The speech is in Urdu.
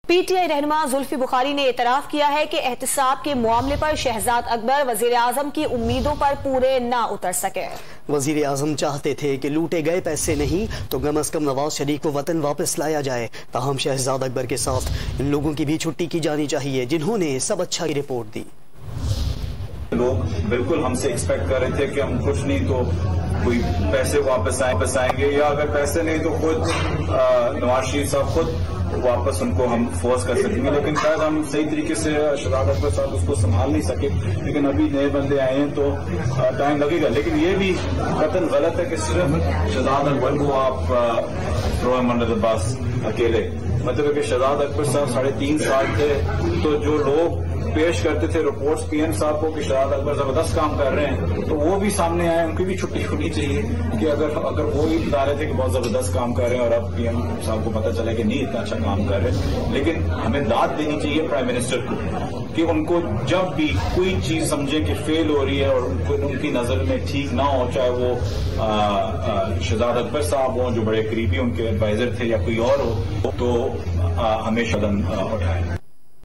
پی ٹی آئی رہنما زلفی بخاری نے اعتراف کیا ہے کہ احتساب کے معاملے پر شہزاد اکبر وزیراعظم کی امیدوں پر پورے نہ اتر سکے۔ وزیر اعظم چاہتے تھے کہ لوٹے گئے پیسے نہیں تو کم از کم نواز شریف کو وطن واپس لایا جائے، تاہم شہزاد اکبر کے ساتھ ان لوگوں کی بھی چھٹی کی جانی چاہیے جنہوں نے سب اچھا کی رپورٹ دی۔ لوگ بالکل ہم سے ایکسپیکٹ کر رہے تھے کہ ہم کچھ نہیں تو کوئی پیسے واپس آئیں گے، یا اگر پیسے نہیں تو خود نواز شریف صاحب خود واپس ان کو ہم فورس کر سکیں گے، لیکن شاید ہم صحیح طریقے سے شہزاد اکبر صاحب اس کو سنبھال نہیں سکے، لیکن ابھی نئے بندے آئے ہیں تو ٹائم لگے گا۔ لیکن یہ بھی قطعاً غلط ہے کہ صرف شہزاد اکبر کو آپ تھرو ہم انڈر دی بس اکیلے، مطلب کہ شہزاد اکبر صاحب 3.5 سال تھے تو جو لوگ پیش کرتے تھے رپورٹس پی ایم صاحب کو کہ شہزاد اکبر زبردست کام کر رہے ہیں، تو وہ بھی سامنے آئے، ان کی بھی چھٹی ہونی چاہیے کہ اگر وہ بھی بتا رہے تھے کہ بہت زبردست کام کر رہے ہیں اور اب پی ایم صاحب کو پتہ چلا کہ نہیں اتنا اچھا کام کر رہے ہیں، لیکن ہمیں داد دینی چاہیے پرائم منسٹر کو کہ ان کو جب بھی کوئی چیز سمجھے کہ فیل ہو رہی ہے اور ان کی نظر میں ٹھیک نہ ہو، چاہے وہ شہزاد اکبر صاحب ہوں جو بڑے قریبی ان کے ایڈوائزر تھے یا کوئی اور ہو، تو ہمیشہ قدم اٹھائیں۔